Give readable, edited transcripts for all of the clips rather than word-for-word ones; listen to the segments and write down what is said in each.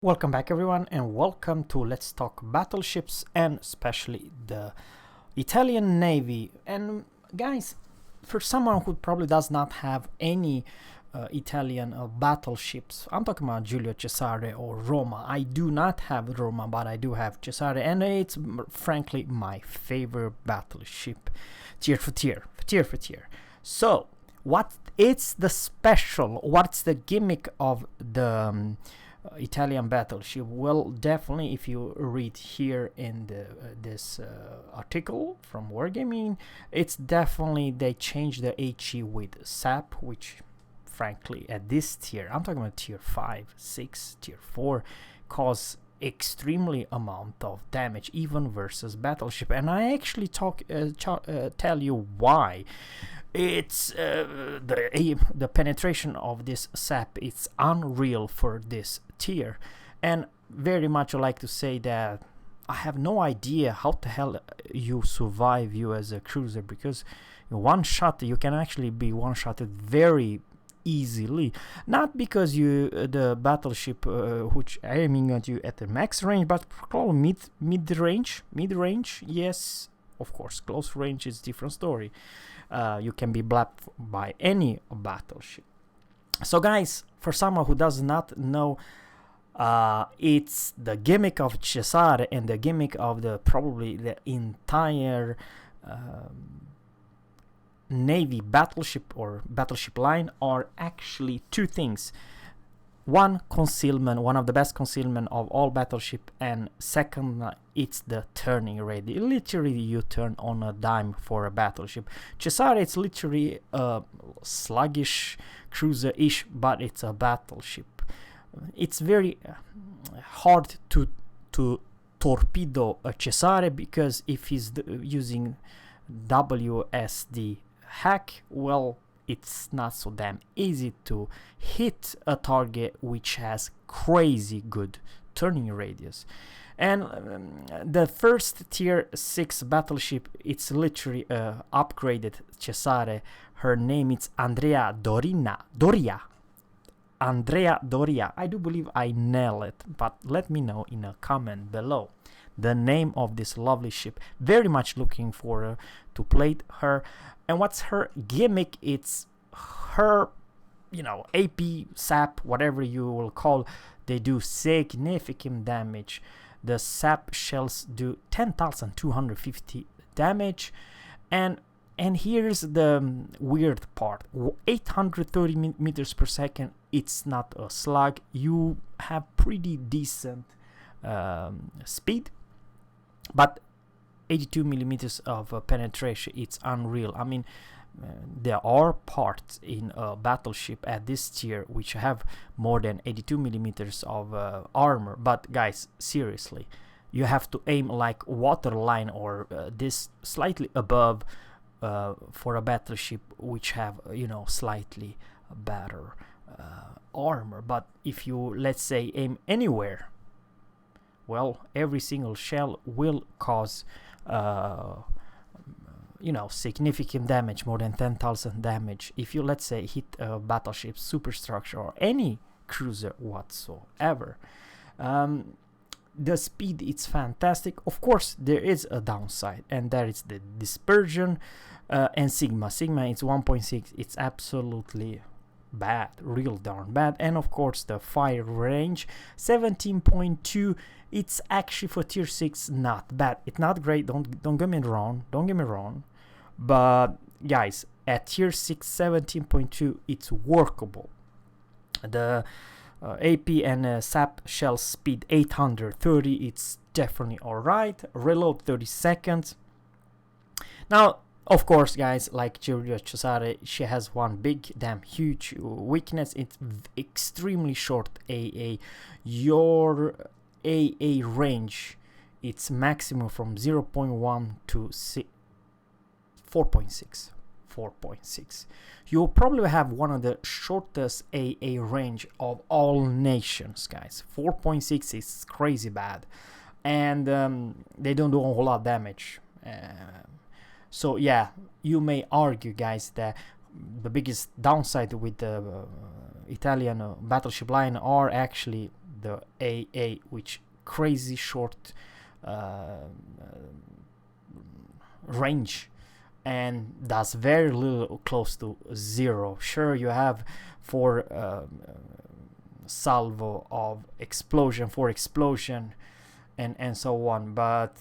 Welcome back everyone and welcome to Let's Talk Battleships and especially the Italian Navy. And guys, for someone who probably does not have any Italian battleships, I'm talking about Giulio Cesare or Roma. I do not have Roma, but I do have Cesare, and it's frankly my favorite battleship, tier for tier. So, what is the special? What's the gimmick of the Italian battleship? Well, definitely, if you read here in this article from Wargaming, it's definitely they changed the HE with SAP, which frankly at this tier, I'm talking about tier 5, 6, tier 4, cause extremely amount of damage even versus battleship. And I actually tell you why. It's the penetration of this SAP, it's unreal for this tier, and very much I like to say that I have no idea how the hell you survive you as a cruiser, because one shot you can actually be one shotted very easily, not because you the battleship which aiming at you at the max range, but probably mid range, yes, of course. Close range is different story. You can be blapped by any battleship. So guys, for someone who does not know, it's the gimmick of Cesare and the gimmick of probably the entire Navy battleship or battleship line are actually two things. One, concealment, one of the best concealment of all battleship, and second, it's the turning radius. Literally, you turn on a dime for a battleship. Cesare, it's literally a sluggish cruiser-ish, but it's a battleship. It's very hard to torpedo a Cesare, because if he's using WSD hack, well, it's not so damn easy to hit a target which has crazy good turning radius. And the first tier 6 battleship, it's literally upgraded Cesare. Her name is Andrea Doria. I do believe I nail it, but let me know in a comment below the name of this lovely ship. Very much looking for to play her. And what's her gimmick? It's her, AP, SAP, whatever you will call, they do significant damage. The SAP shells do 10,250 damage, and here's the weird part: 830 meters per second. It's not a slug. You have pretty decent speed, but 82 millimeters of penetration, it's unreal. I mean, there are parts in a battleship at this tier which have more than 82 millimeters of armor, but guys, seriously, you have to aim like waterline or this slightly above for a battleship which have slightly better armor. But if you, let's say, aim anywhere, well, every single shell will cause significant damage, more than 10,000 damage. If you, let's say, hit a battleship superstructure or any cruiser whatsoever. The speed, it's fantastic. Of course, there is a downside, and that is the dispersion and sigma. It's 1.6. It's absolutely bad, real darn bad. And of course, the fire range 17.2. It's actually for tier 6 not bad. It's not great, don't get me wrong, but guys, at tier 6 17.2, it's workable. The AP and SAP shell speed 830, it's definitely alright. Reload 30 seconds. Now, of course, guys, like Giulio Cesare, she has one big damn huge weakness. It's extremely short AA. Your AA range, it's maximum from 0.1 to 4.6. You'll probably have one of the shortest AA range of all nations, guys. 4.6 is crazy bad, and they don't do a whole lot of damage. So yeah, you may argue, guys, that the biggest downside with the Italian battleship line are actually the AA, which crazy short range and does very little, close to zero. Sure, you have 4 salvo of explosion for explosion and so on, but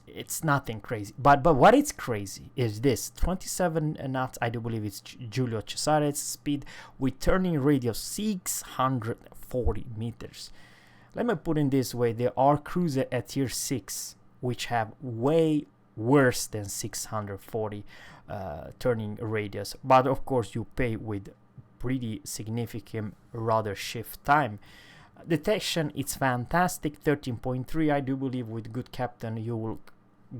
it's nothing crazy. But what is crazy is this: 27 knots. I do believe it's Giulio Cesare's speed with turning radius 640 meters. Let me put it this way: there are cruisers at tier 6 which have way worse than 640 turning radius, but of course you pay with pretty significant rudder shift time. Detection, it's fantastic, 13.3. I do believe with good captain you will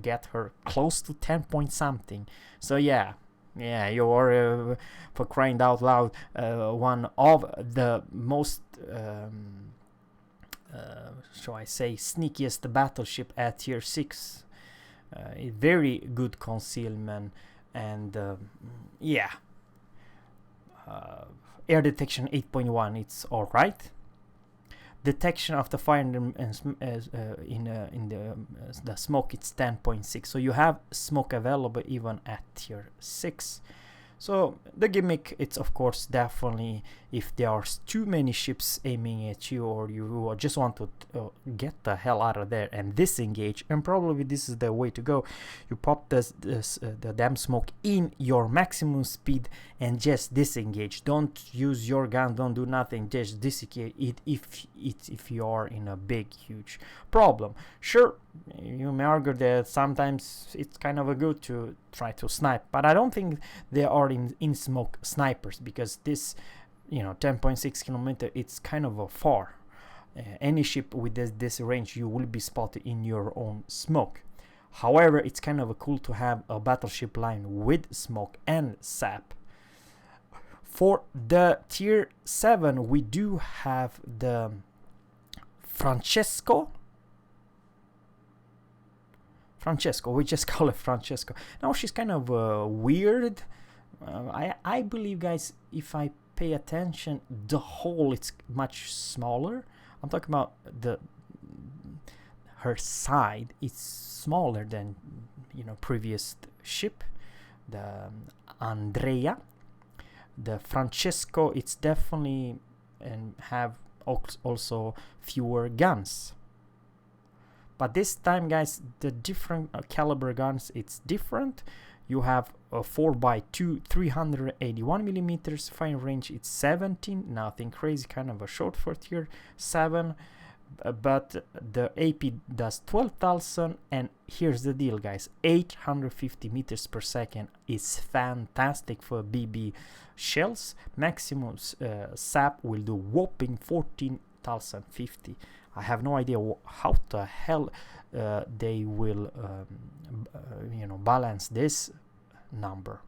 get her close to 10 point something. So yeah, you are for crying out loud one of the most shall I say sneakiest battleship at tier 6. Very good concealment, and air detection 8.1, it's all right. Detection of the fire in the smoke, it's 10.6. So you have smoke available even at tier 6. So the gimmick, it's of course definitely if there are too many ships aiming at you, or you just want to get the hell out of there and disengage, and probably this is the way to go. You pop the damn smoke in your maximum speed and just disengage. Don't use your gun, don't do nothing, just disengage it if you are in a big huge problem. Sure, you may argue that sometimes it's kind of a good to try to snipe, but I don't think they are in smoke snipers, because this 10.6 kilometer, it's kind of a far. Any ship with this range, you will be spotted in your own smoke. However, it's kind of cool to have a battleship line with smoke and sap. For the tier 7, we do have the Francesco, we just call it Francesco. Now she's kind of weird. I believe, guys, if I pay attention, the hull it's much smaller. I'm talking about her side. It's smaller than previous ship, the Andrea. The Francesco, it's definitely and have also fewer guns. But this time, guys, the different caliber guns, it's different. You have a 4x2 381 millimeters firing range. It's 17, nothing crazy, kind of a short for tier 7. But the AP does 12,000, and here's the deal, guys: 850 meters per second is fantastic for BB shells. Maximum sap will do whopping 14,050. I have no idea how the hell they will balance this number.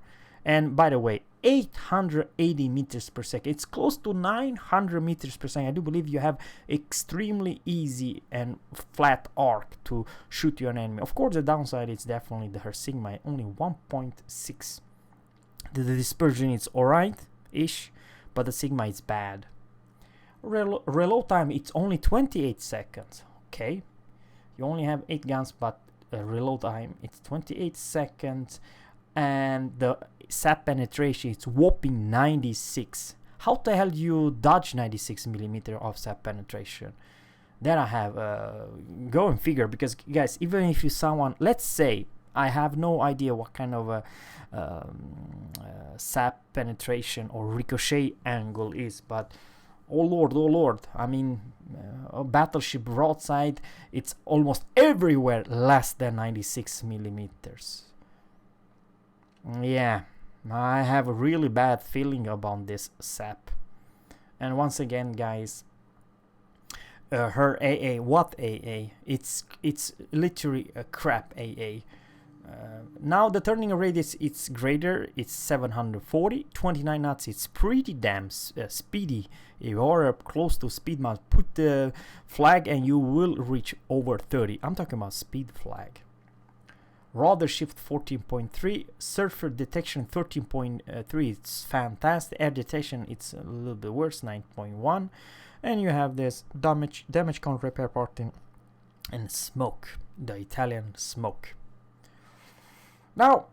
And by the way, 880 meters per second, it's close to 900 meters per second. I do believe you have extremely easy and flat arc to shoot your enemy. Of course, the downside is definitely her sigma, only 1.6. The dispersion is alright ish, but the sigma is bad. Reload time, it's only 28 seconds. Okay, you only have 8 guns, but reload time, it's 28 seconds. And the sap penetration, it's whopping 96. How the hell do you dodge 96 millimeter of sap penetration? Then I have go and figure, because guys, even if you someone, let's say I have no idea what kind of a sap penetration or ricochet angle is, but oh lord, I mean, a battleship broadside, it's almost everywhere less than 96 millimeters. Yeah, I have a really bad feeling about this sap. And once again, guys, her AA, what AA? It's literally a crap AA. Now the turning radius, it's greater, it's 740, 29 knots, it's pretty damn speedy. If you are close to speed mount, put the flag and you will reach over 30. I'm talking about speed flag. Rudder shift 14.3, surfer detection 13.3, it's fantastic. Air detection, it's a little bit worse, 9.1. and you have this damage con repair party and smoke, the Italian smoke. Now,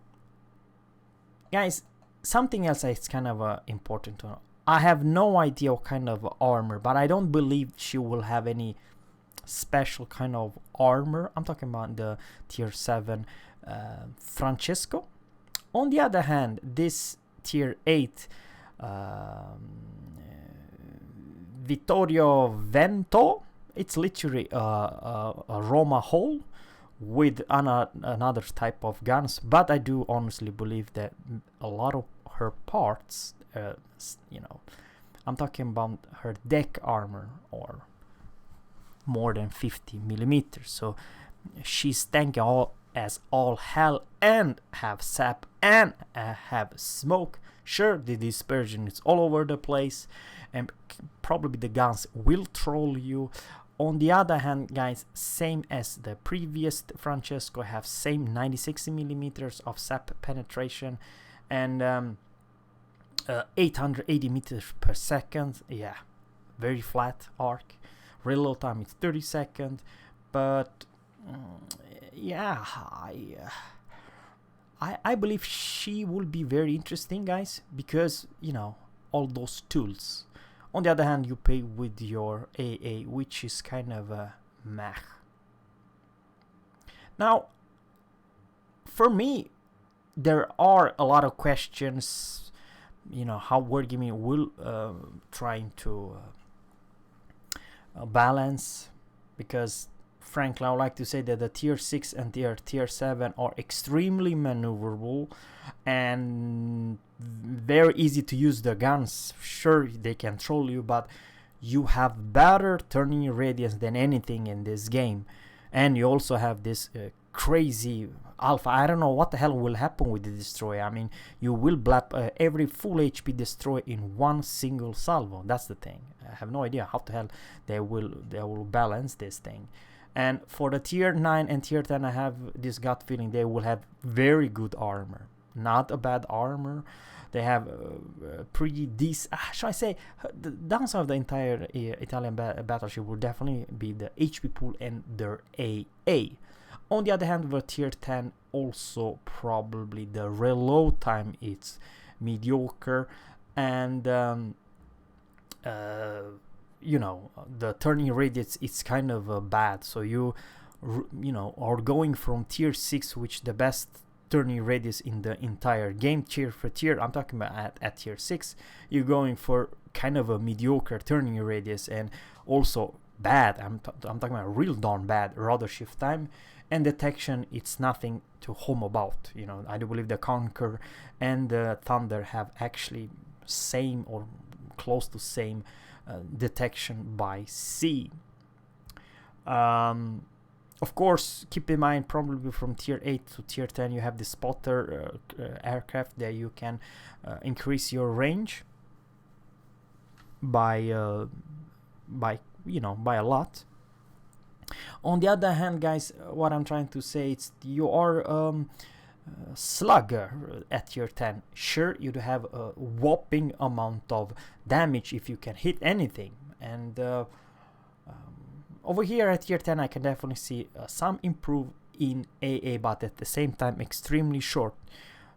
guys, something else is kind of important to know. I have no idea what kind of armor, but I don't believe she will have any special kind of armor. I'm talking about the tier 7 Francesco. On the other hand, this tier 8 Vittorio Vento, it's literally a Roma hole with another type of guns, but I do honestly believe that a lot of her parts, I'm talking about her deck armor, or more than 50 millimeters, so she's tanky as all hell, and have sap and have smoke. Sure, the dispersion is all over the place, and probably the guns will troll you. On the other hand, guys, same as the previous Francesco, have same 96 millimeters of sap penetration and 880 meters per second. Yeah, very flat arc. Reload time is 30 seconds, but yeah, I believe she will be very interesting, guys, because all those tools. On the other hand, you pay with your AA, which is kind of a meh. Now, for me, there are a lot of questions, how Wargaming will trying to balance, because frankly, I would like to say that the tier 6 and tier 7 are extremely maneuverable and very easy to use the guns. Sure, they can troll you, but you have better turning radius than anything in this game, and you also have this crazy alpha. I don't know what the hell will happen with the destroyer. I mean, you will blap every full HP destroyer in one single salvo. That's the thing. I have no idea how the hell they will balance this thing. And for the tier 9 and tier 10, I have this gut feeling they will have very good armor, not a bad armor. They have pretty decent. Shall I say, the downside of the entire Italian battleship will definitely be the HP pool and their AA. On the other hand, for tier 10, also probably the reload time is mediocre, and the turning radius is kind of bad. So you are going from tier 6, which the best turning radius in the entire game, tier for tier. I'm talking about at tier 6, you're going for kind of a mediocre turning radius, and also bad. I'm talking about real darn bad rudder shift time and detection. It's nothing to home about. I do believe the Conquer and the Thunder have actually same or close to same detection by sea. Of course, keep in mind, probably from tier 8 to tier 10, you have the spotter aircraft that you can increase your range by a lot. On the other hand, guys, what I'm trying to say is you are slugger at tier 10. Sure, you do have a whopping amount of damage if you can hit anything, and over here at tier 10 I can definitely see some improve in AA, but at the same time extremely short.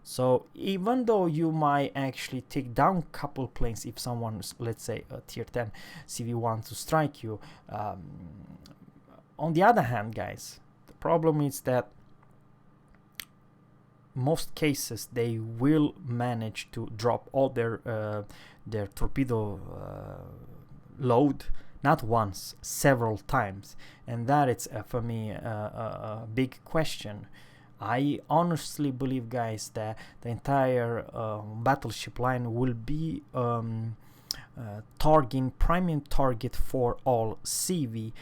So even though you might actually take down a couple planes if someone's, let's say, a tier 10 CV1 to strike you, on the other hand, guys, the problem is that most cases they will manage to drop all their torpedo load, not once, several times, and that is for me a big question. I honestly believe, guys, that the entire battleship line will be priming target for all CV,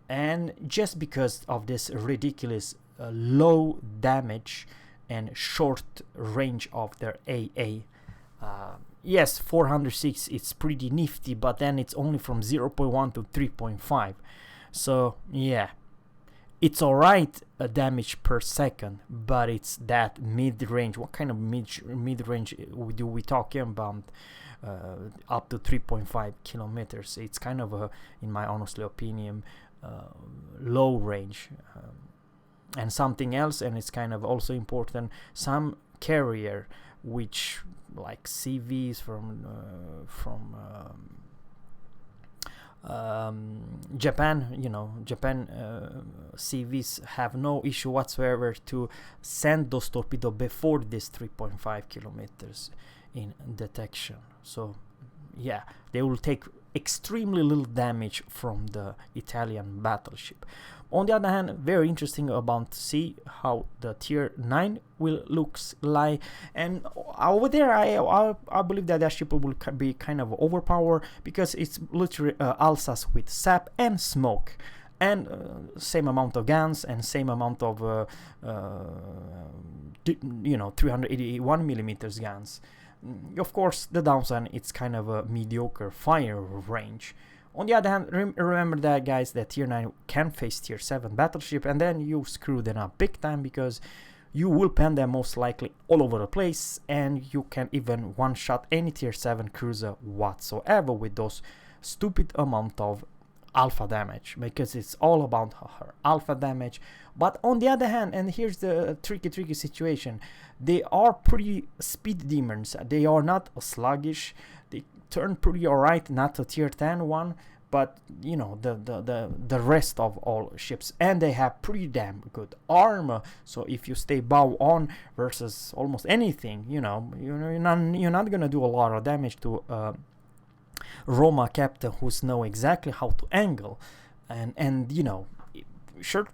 and just because of this ridiculous low damage and short range of their AA. Yes, 406, it's pretty nifty, but then it's only from 0.1 to 3.5. So yeah, it's alright damage per second, but it's that mid-range. What kind of mid-range do we talking about? Up to 3.5 kilometers. It's kind of a, in my honestly opinion, low range. And something else, and it's kind of also important, some carrier which like CVs from Japan, Japan CVs have no issue whatsoever to send those torpedoes before this 3.5 kilometers in detection. So yeah, they will take extremely little damage from the Italian battleship. On the other hand, very interesting about to see how the tier 9 will looks like, and over there I believe that ship will be kind of overpowered, because it's literally Alsace with sap and smoke, and same amount of guns and same amount of 381 millimeters guns. Of course, the downside, it's kind of a mediocre fire range. On the other hand, remember that, guys, that tier 9 can face tier 7 battleship, and then you screw them up big time, because you will pen them most likely all over the place, and you can even one-shot any tier 7 cruiser whatsoever with those stupid amount of alpha damage, because it's all about her alpha damage. But on the other hand, and here's the tricky situation, they are pretty speed demons. They are not sluggish. They turn pretty alright, not a tier 10 one, but the rest of all ships, and they have pretty damn good armor. So if you stay bow on versus almost anything, you're not gonna do a lot of damage to Roma captain who's know exactly how to angle, and sure,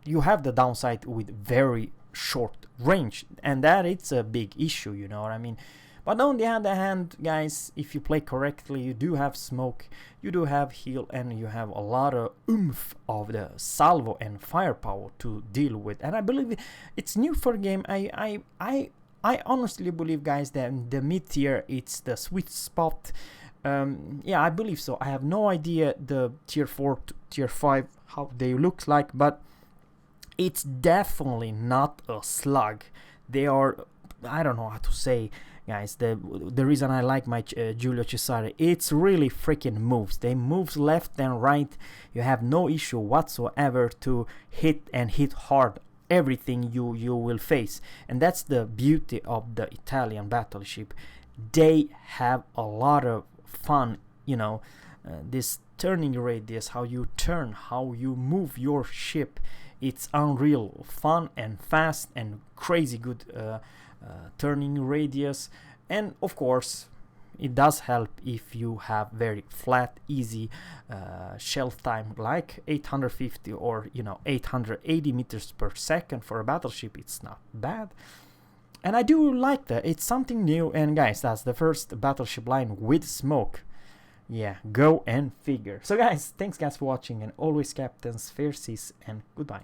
you have the downside with very short range, and that it's a big issue, you know what I mean. But on the other hand, guys, if you play correctly, you do have smoke, you do have heal, and you have a lot of oomph of the salvo and firepower to deal with. And I believe it's new for the game. I honestly believe, guys, that the mid tier, it's the sweet spot. Yeah, I believe so. I have no idea the tier 4 to tier 5 how they look like, but it's definitely not a slug. They are, I don't know how to say, guys, the reason I like my Giulio Cesare, it's really freaking moves. They moves left and right. You have no issue whatsoever to hit and hit hard everything you will face, and that's the beauty of the Italian battleship. They have a lot of fun, this turning radius, how you turn, how you move your ship. It's unreal fun and fast and crazy good turning radius. And of course, it does help if you have very flat, easy shelf time, like 850 or 880 meters per second for a battleship. It's not bad, and I do like that. It's something new. And guys, that's the first battleship line with smoke. Yeah, go and figure. So guys, thanks guys for watching, and always captains, fair seas, and goodbye.